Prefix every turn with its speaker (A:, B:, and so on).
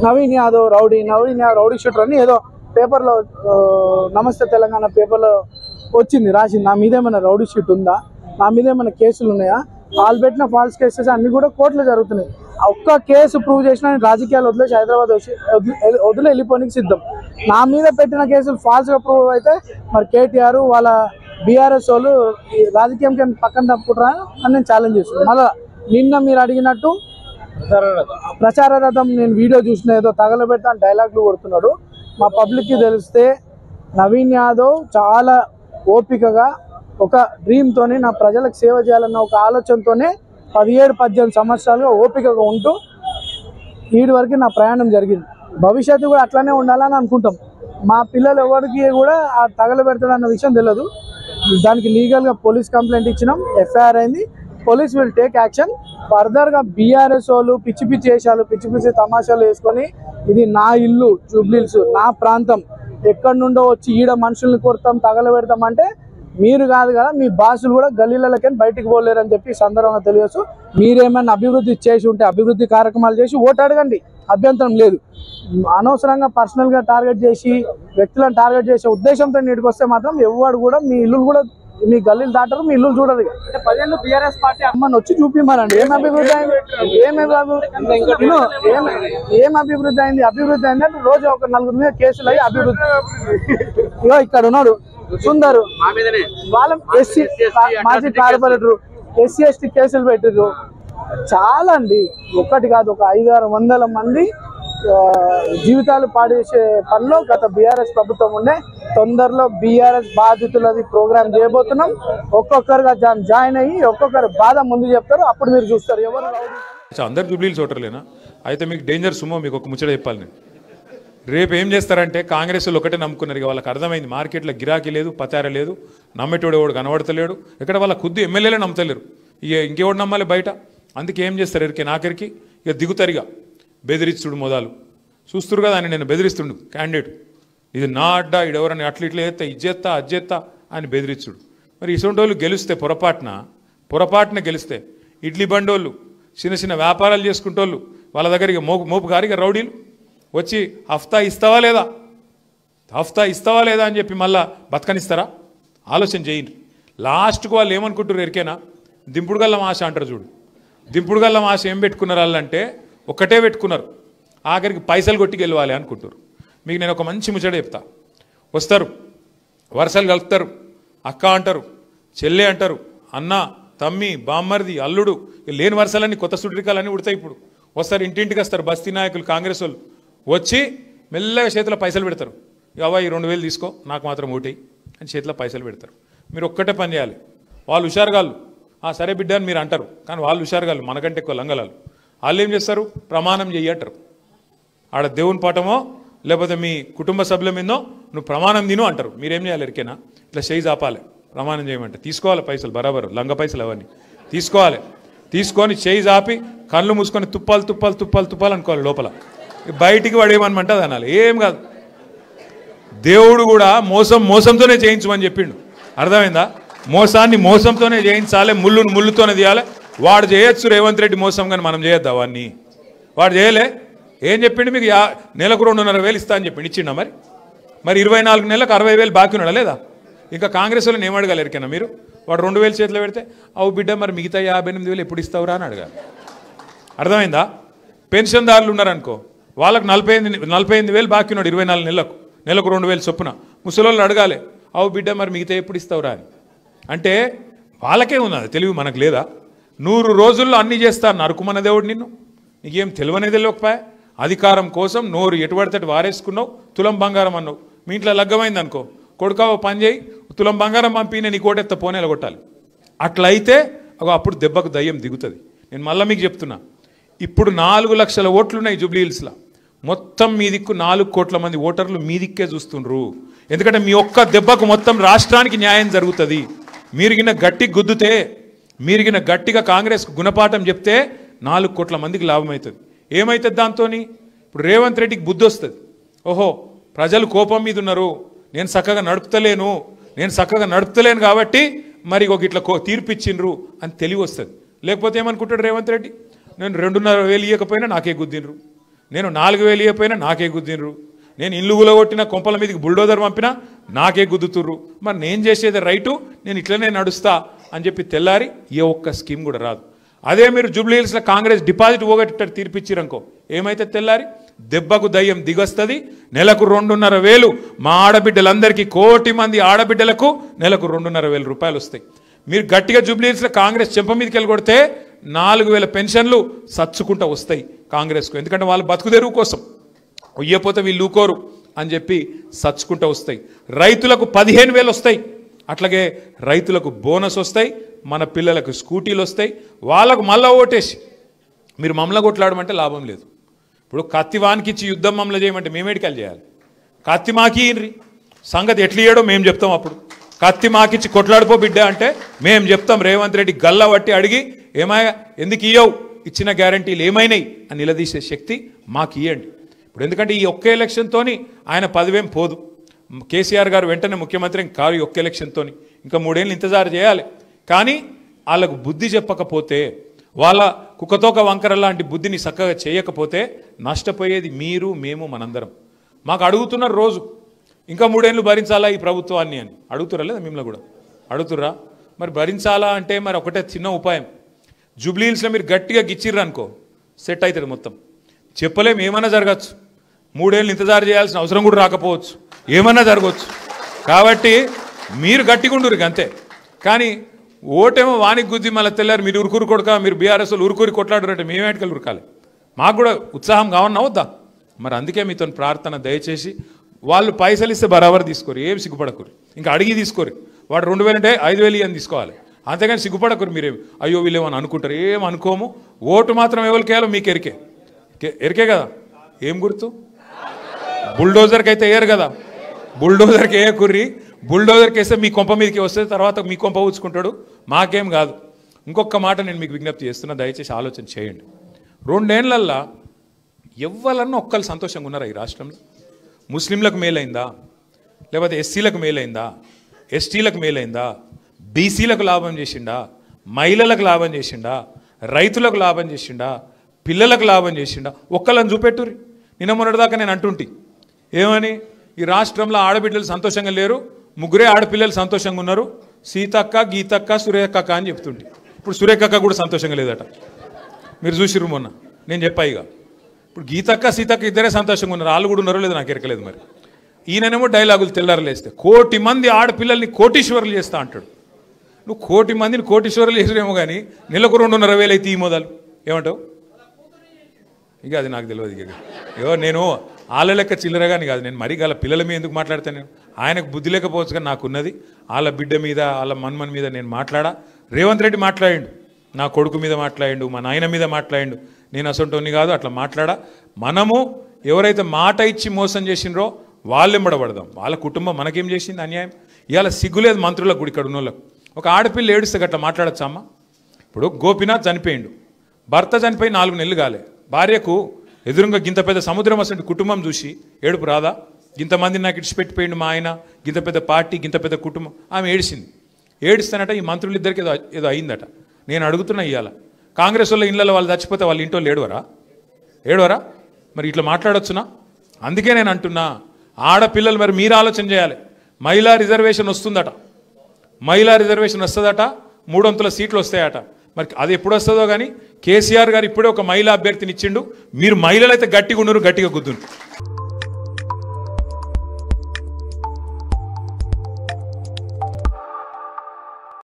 A: Naveen Yadav rowdy shooter అని ఏదో పేపర్లో నమస్తే తెలంగాణ పేపర్లో వచ్చింది రాసింది. నా మీద ఏమైనా రౌడీ షీట్ ఉందా, నా మీద ఏమైనా కేసులు ఉన్నాయా? వాళ్ళు పెట్టిన ఫాల్స్ కేసెస్ అన్ని కూడా కోర్టులో జరుగుతున్నాయి. ఒక్క కేసు ప్రూవ్ చేసినా రాజకీయాలు వదిలేసి హైదరాబాద్ వదిలే వెళ్ళిపోనికి సిద్ధం. నా మీద పెట్టిన కేసులు ఫాల్స్గా ప్రూవ్ అయితే మరి కేటీఆర్ వాళ్ళ బీఆర్ఎస్ వాళ్ళు రాజకీయం పక్కన తప్పుకుంటారా అని నేను ఛాలెంజ్ చేస్తున్నాను. మళ్ళీ నిన్న మీరు అడిగినట్టు ప్రచార రథం నేను వీడియో చూసిన ఏదో తగలబెడతా అని డైలాగులు కొడుతున్నాడు. మా పబ్లిక్కి తెలిస్తే నవీన్ యాదవ్ చాలా ఓపికగా ఒక డ్రీమ్తోనే నా ప్రజలకు సేవ చేయాలన్న ఒక ఆలోచనతోనే 17-18 సంవత్సరాలుగా ఓపికగా ఉంటూ వీడి వరకు నా ప్రయాణం జరిగింది. భవిష్యత్తు కూడా అట్లానే ఉండాలని అనుకుంటాం. మా పిల్లలు ఎవరికి కూడా ఆ తగలబెడతాడన్న విషయం తెలియదు. దానికి లీగల్గా పోలీస్ కంప్లైంట్ ఇచ్చినాం, ఎఫ్ఐఆర్ అయింది. Police will take action. ఫర్దర్గా బీఆర్ఎస్ వాళ్ళు పిచ్చి పిచ్చి వేషాలు పిచ్చి పిచ్చి తమాషాలు వేసుకొని ఇది నా ఇల్లు జూబ్లీహిల్స్ నా ప్రాంతం ఎక్కడి నుండో వచ్చి ఈడ మనుషుల్ని కొడతాం తగలబెడతాం అంటే మీరు కాదు కదా, మీ బాసులు కూడా గల్లీలకి బయటికి పోలేరని చెప్పి సందర్భంగా తెలియచ్చు. మీరేమైనా అభివృద్ధి చేసి ఉంటే అభివృద్ధి కార్యక్రమాలు చేసి ఓటు అడగండి, అభ్యంతరం లేదు. అనవసరంగా పర్సనల్గా టార్గెట్ చేసి వ్యక్తులను టార్గెట్ చేసే ఉద్దేశంతో నీటికి వస్తే మాత్రం ఎవరు కూడా మీ ఇల్లు కూడా మీ గల్లీలు దాటారు, మీ ఇల్లు చూడరు. బీఆర్ఎస్ పార్టీ అమ్మని వచ్చి చూపిమారండి. ఏం అభివృద్ధి అయింది, ఏం అభివృద్ధి అయింది? అభివృద్ధి అయింది అంటే రోజు ఒక 4 మీద కేసులు అయ్యి అభివృద్ధి. ఇగో ఇక్కడ ఉన్నాడు సుందరు, వాళ్ళ ఎస్సీ మాజీ కార్పొరేటర్ ఎస్సీ ఎస్టీ కేసులు పెట్టిర్రు. చాలా అండి, ఒక్కటి కాదు, ఒక 500-600 మంది జీవితాలు పాడేసే పనిలో గత బీఆర్ఎస్ ప్రభుత్వం ఉండే. తొందరలో బీఆర్ఎస్ బాధితులది ప్రోగ్రామ్ చేయబోతున్నాం. ఒక్కొక్కరుగా జాయిన్ అయ్యి ఒక్కొక్కరు బాధ ముందు చెప్తారు, అప్పుడు మీరు చూస్తారు ఎవరు.
B: అందరు జూబ్లీహిల్స్ ఓటర్లేనా? అయితే మీకు డేంజర్ సుమో. మీకు ఒక ముచ్చట చెప్పాలి నేను. రేపు ఏం చేస్తారంటే కాంగ్రెస్ వాళ్ళు ఒకటే నమ్ముకున్నారు. ఇక వాళ్ళకి అర్థమైంది మార్కెట్లో గిరాకీ లేదు, పచార లేదు, నమ్మేటోడు ఎవడు కనబడతలేడు. ఇక్కడ వాళ్ళ కొద్ది ఎమ్మెల్యేలే నమ్మతలేరు, ఇక ఇంకెవడు నమ్మాలి బయట. అందుకే ఏం చేస్తారు ఎరికే నాకెరికి ఇక దిగుతారిగా బెదిరిస్తుడు మొదలు చూస్తురు కదా అని. నేను బెదిరిస్తుండు క్యాండిడేట్, ఇది నా అడ్డా, ఇడెవరని అట్లా ఇట్లా చేస్తా ఇజ్జేస్తా అజ్జేస్తా అని బెదిరిస్తుడు. మరి ఇటువంటి వాళ్ళు గెలిస్తే పొరపాటున గెలిస్తే ఇడ్లీ బండోళ్ళు చిన్న చిన్న వ్యాపారాలు చేసుకుంటోళ్ళు వాళ్ళ దగ్గరికి మోపు గారిగా రౌడీలు వచ్చి హఫ్తా ఇస్తావా లేదా అని చెప్పి మళ్ళా బతకనిస్తారా? ఆలోచన చేయండి. లాస్ట్కు వాళ్ళు ఏమనుకుంటారు ఎరికేనా? దింపుడు గల్లం ఆశ అంటారు చూడు. దింపుడు గల్లం ఆశ ఏం పెట్టుకున్నారు వాళ్ళంటే ఒక్కటే పెట్టుకున్నారు, ఆఖరికి పైసలు కొట్టి గెలవాలి అనుకుంటారు. మీకు నేను ఒక మంచి ముచ్చట చెప్తా. వస్తారు, వరుసలు కలుపుతారు, అక్క అంటారు, చెల్లె అంటారు, అన్న తమ్మి బామ్మర్ది అల్లుడు, లేని వరుసలన్నీ కొత్త సుట్రికాలన్నీ ఉడతాయి. ఇప్పుడు వస్తారు, ఇంటింటికి వస్తారు బస్తీ నాయకులు కాంగ్రెస్ వాళ్ళు వచ్చి మెల్లగా చేతిలో పైసలు పెడతారు. అవ్వ ఈ 2000 తీసుకో, నాకు మాత్రం ఓటేయి అని చేతిలో పైసలు పెడతారు. మీరు ఒక్కటే పని చేయాలి. వాళ్ళు హుషారుగాళ్ళు, సరే బిడ్డ అని మీరు అంటారు, కానీ వాళ్ళు హుషారుగాళ్ళు మనకంటే ఎక్కువ లంగలాలు. వాళ్ళు ఏం చేస్తారు? ప్రమాణం చెయ్యి అంటారు. ఆడ దేవుని పాఠమో లేకపోతే మీ కుటుంబ సభ్యుల మీదో నువ్వు ప్రమాణం తిను అంటారు. మీరేం చేయాలి ఎరికేనా? ఇట్లా చేయి చాపాలి, ప్రమాణం చేయమంటే తీసుకోవాలి పైసలు, బరాబరు లంగ పైసలు అవన్నీ తీసుకోవాలి. తీసుకొని చేయి చాపి కళ్ళు మూసుకొని తుప్పాలు అనుకోవాలి. లోపల బయటికి పడేయమనమంటే అది అనాలి. ఏం కాదు, దేవుడు కూడా మోసంతోనే చేయించమని చెప్పిండు. అర్థమైందా? మోసాన్ని మోసంతోనే చేయించాలి, ముళ్ళుతోనే తీయాలి. వాడు చేయొచ్చు రేవంత్ రెడ్డి మోసం, కానీ మనం చేయొద్దు అవన్నీ. వాడు చేయలే. ఏం చెప్పిండు? మీకు నెలకు 2,500 ఇస్తా అని చెప్పిండు. ఇచ్చిండా? మరి 24 నెలలకు 60,000 బాకీ ఉన్నాడా లేదా? ఇంకా కాంగ్రెస్ వాళ్ళని ఏం అడగాలి ఎరికైనా మీరు? వాడు 2,000 చేతిలో పెడితే అవు బిడ్డ మరి మిగతా 58,000 ఎప్పుడు ఇస్తావురా అని అడగాలి. అర్థమైందా? పెన్షన్దారులు ఉన్నారనుకో, వాళ్ళకు 48,000 బాకీ ఉన్నాడు 24 నెలలకు, నెలకు 2,000 చొప్పున. ముసలోళ్ళు అడగాలి, అవు బిడ్డ మరి మిగతా ఎప్పుడు ఇస్తావురా అని. అంటే వాళ్ళకే ఉన్నది తెలివి, మనకు లేదా? 100 రోజుల్లో అన్నీ చేస్తాను నరుకుమన్న దేవుడు నిన్ను. నీకేం తెలివనేది తెలియకపోయా? అధికారం కోసం నోరు ఎటుపడితే వారేసుకున్నావు, తులం బంగారం అన్నావు. మీ ఇంట్లో లగ్గమైంది అనుకో, కొడుకావు పని చేయి, తులం బంగారం పంపి నేను నీ కోటెత్త పోనేలా కొట్టాలి. అట్లయితే అప్పుడు దెబ్బకు దయ్యం దిగుతుంది. నేను మళ్ళీ మీకు చెప్తున్నా, ఇప్పుడు 4 లక్షల ఓట్లున్నాయి జూబ్లీహిల్స్లో. మొత్తం మీ దిక్కు 4 కోట్ల మంది ఓటర్లు మీ దిక్కే చూస్తుండ్రు. ఎందుకంటే మీ ఒక్క దెబ్బకు మొత్తం రాష్ట్రానికి న్యాయం జరుగుతుంది. మీరుగిన గట్టి గుద్దుతే, మీరుగిన గట్టిగా కాంగ్రెస్కు గుణపాఠం చెప్తే 4 కోట్ల మందికి లాభం అవుతుంది. ఏమవుతుంది దాంతో? ఇప్పుడు రేవంత్ రెడ్డికి బుద్ధి వస్తుంది. ఓహో, ప్రజలు కోపం మీద ఉన్నారు, నేను చక్కగా నడుపుతలేను కాబట్టి మరి ఒక ఇట్లా తీర్పిచ్చిండ్రు అని తెలివి వస్తుంది. లేకపోతే ఏమనుకుంటాడు రేవంత్ రెడ్డి? నేను 2,500 ఇవ్వకపోయినా నాకే గుద్దిండ్రు, నేను 4000 ఇవ్వకపోయినా నాకే గుద్దినరు, నేను ఇల్లు గులగొట్టిన కొంపల మీదకి బుల్డోజర్ పంపినా నాకే గుద్దుతుర్రు, మరి నేను చేసేది రైటు, నేను ఇట్లనే నడుస్తా అని చెప్పి తెల్లారి ఏ ఒక్క స్కీమ్ కూడా రాదు. అదే మీరు జూబ్లీ హిల్స్లో కాంగ్రెస్ డిపాజిట్ పోగొట్టేటట్టు తీర్పిచ్చిరనుకో ఏమైతే తెల్లారి దెబ్బకు దయ్యం దిగొస్తుంది. నెలకు 2,500 మా ఆడబిడ్డలందరికీ 1 కోటి మంది ఆడబిడ్డలకు నెలకు 2,500 రూపాయలు వస్తాయి. మీరు గట్టిగా జూబ్లీ హిల్స్లో కాంగ్రెస్ చెంప మీదకి వెళ్ళి కొడితే 4,000 పెన్షన్లు సచ్చుకుంటూ వస్తాయి కాంగ్రెస్కు. ఎందుకంటే వాళ్ళు బతుకుదెరువు కోసం ఉయ్యపోతే వీళ్ళు ఊకోరు అని చెప్పి సచ్చుకుంటూ వస్తాయి. రైతులకు 15,000 వస్తాయి. అట్లాగే రైతులకు బోనస్ వస్తాయి, మన పిల్లలకు స్కూటీలు వస్తాయి. వాళ్ళకు మళ్ళా ఓటేసి మీరు మమ్మల్ని కొట్లాడమంటే లాభం లేదు. ఇప్పుడు కత్తి వానికిచ్చి యుద్ధం మమ్మల్ని చేయమంటే మేమేడికలు చేయాలి? కత్తి మాకి సంగతి ఎట్లా ఇయ్యడో మేము చెప్తాం. అప్పుడు కత్తి మాకిచ్చి కొట్లాడిపో బిడ్డ అంటే మేము చెప్తాం. రేవంత్ రెడ్డి గల్లా పట్టి అడిగి ఏమాయా ఎందుకు ఇయ్యవు, ఇచ్చిన గ్యారంటీలు ఏమైనాయి అని నిలదీసే శక్తి మాకు ఇవ్వండి. ఇప్పుడు ఎందుకంటే ఈ ఒక్క ఎలక్షన్తోని ఆయన 10,000 పోదు. కేసీఆర్ గారు వెంటనే ముఖ్యమంత్రి కారు ఈ ఒక్క ఎలక్షన్తో ఇంకా 3 ఏళ్ళు ఇంతజారు చేయాలి. కానీ వాళ్ళకు బుద్ధి చెప్పకపోతే, వాళ్ళ కుక్కతోక వంకర లాంటి బుద్ధిని చక్కగా చేయకపోతే నష్టపోయేది మీరు, మేము, మనందరం. మాకు అడుగుతున్నారు రోజు ఇంకా 3 ఏళ్ళు భరించాలా ఈ ప్రభుత్వాన్ని అని అడుగుతురా లేదా? మిమ్మల్ని కూడా అడుగుతుర్రా? మరి భరించాలా అంటే మరి ఒకటే చిన్న ఉపాయం, జూబ్లీ హిల్స్లో మీరు గట్టిగా గిచ్చిర్రు అనుకో సెట్ అవుతుంది మొత్తం. చెప్పలేం, ఏమన్నా జరగచ్చు. 3 ఏళ్ళు ఇంతజారు చేయాల్సిన అవసరం కూడా రాకపోవచ్చు, ఏమన్నా జరగవచ్చు. కాబట్టి మీరు గట్టిగా ఉండురు అంతే. కానీ ఓటేమో వానికి గుద్ది మళ్ళీ తెల్లారు మీరు ఉరుకురు కొడక, మీరు బీఆర్ఎస్ వాళ్ళు ఉరుకురి కొట్లాడరు అంటే మేమేటికలు ఉరకాలి? మాకు కూడా ఉత్సాహం కావన్నా వద్దా? మరి అందుకే మీతో ప్రార్థన, దయచేసి వాళ్ళు పైసలు ఇస్తే బరాబర్ తీసుకోరు, ఏం సిగ్గుపడకూరు. ఇంకా అడిగి తీసుకోరు. వాడు 2,000 అంటే 5,000 అని తీసుకోవాలి. అంతేగాని సిగ్గుపడకూరు. మీరేం అయ్యో వీళ్ళేమని అనుకుంటారు, ఏం అనుకోము. ఓటు మాత్రం ఎవరికి వేయాలో మీకు ఎరికే కదా. ఏం గుర్తు? బుల్డోజర్కి అయితే వేయరు కదా. బుల్డోజర్కి వేయకుర్రి. బుల్డోజర్కి వేస్తే మీ కొంప మీదకి వస్తే తర్వాత మీ కొంప ఊచుకుంటాడు, మాకేం కాదు. ఇంకొక మాట నేను మీకు విజ్ఞప్తి చేస్తున్నా, దయచేసి ఆలోచన చేయండి. 2 ఏళ్లల్లో ఎవ్వరన్నా ఒక్కరు సంతోషంగా ఉన్నారా ఈ రాష్ట్రంలో? ముస్లింలకు మేలైందా? లేకపోతే ఎస్సీలకు మేలైందా? ఎస్టీలకు మేలైందా? బీసీలకు లాభం చేసిండా? మహిళలకు లాభం చేసిండా? రైతులకు లాభం చేసిండా? పిల్లలకు లాభం చేసిండా? ఒక్కళ్ళని చూపెట్టుర్రి. నిన్న మొన్నటిదాకా నేను అంటుంటి ఏమని, ఈ రాష్ట్రంలో ఆడబిడ్డలు సంతోషంగా లేరు, 3 ఆడపిల్లలు సంతోషంగా ఉన్నారు, సీతక్క, గీతక్క, సురేఖక్క అని చెప్తుంటే. ఇప్పుడు సురేఖక్క కూడా సంతోషంగా లేదట. మీరు చూసిర్రు మొన్న నేను చెప్పాయిగా. ఇప్పుడు గీతక్క, సీతక్క ఇద్దరే సంతోషంగా ఉన్నారు, వాళ్ళు కూడా ఉన్నారో లేదో నాకు ఎరకలేదు. మరి ఈయననేమో డైలాగులు తెల్లారలేస్తే 1 కోటి మంది ఆడపిల్లల్ని కోటీశ్వరులు చేస్తా అంటాడు. నువ్వు 1 కోటి మందిని కోటీశ్వరులు చేసిరేమో కానీ నెలకు 2,500 అయితే ఈ మొదలు ఏమంటావు? ఇక అది నాకు తెలియదు. ఇక నేను వాళ్ళ లెక్క చిల్లరగాని కాదు. నేను మరీ గల పిల్లల మీద ఎందుకు మాట్లాడతాను? నేను ఆయనకు బుద్ధి లేకపోవచ్చు కానీ నాకున్నది. వాళ్ళ బిడ్డ మీద, వాళ్ళ మన్మన్ మీద నేను మాట్లాడా. రేవంత్ రెడ్డి మాట్లాడిండు, నా కొడుకు మీద మాట్లాడిండు, మా నాయన మీద మాట్లాడిండు. నేను అసొంటోని కాదు, అట్లా మాట్లాడా. మనము ఎవరైతే మాట ఇచ్చి మోసం చేసినరో వాళ్ళెంబడబడదాం. వాళ్ళ కుటుంబం మనకేం చేసింది అన్యాయం? ఇవాళ సిగ్గులేదు మంత్రులకు కూడా, ఇక్కడ ఉన్న వాళ్ళకు. ఒక ఆడపిల్ల ఏడుస్తే గట్లా మాట్లాడచ్చా అమ్మ? ఇప్పుడు గోపీనాథ్ చనిపోయిండు, భర్త చనిపోయి 4 నెలలు కాలే. భార్యకు ఎదురుగా గింత పెద్ద సముద్రం అసలు కుటుంబం చూసి ఏడుపు రాదా? ఇంతమందిని నాకు ఇడిచిపెట్టిపోయిండు మా ఆయన, గింత పెద్ద పార్టీ, గింత పెద్ద కుటుంబం. ఆమె ఏడిసింది. ఏడిస్తానట ఈ మంత్రులిద్దరికి ఏదో అయిందట. నేను అడుగుతున్నా, ఇవాళ కాంగ్రెస్ వాళ్ళ ఇళ్ళలో వాళ్ళు చచ్చిపోతే వాళ్ళ ఇంట్లో ఏడవరా? మరి ఇట్లా మాట్లాడొచ్చునా? అందుకే నేను అంటున్నా, ఆడపిల్లలు మరి మీరు ఆలోచన చేయాలి. మహిళా రిజర్వేషన్ వస్తుందట, మహిళా రిజర్వేషన్ వస్తుందట, 300 సీట్లు వస్తాయట. మరి అది ఎప్పుడు వస్తుందో కానీ కేసీఆర్ గారు ఇప్పుడే ఒక మహిళా అభ్యర్థిని ఇచ్చిండు. మీరు మహిళలు అయితే గట్టిగా ఉన్నారు, గట్టిగా గుద్దును.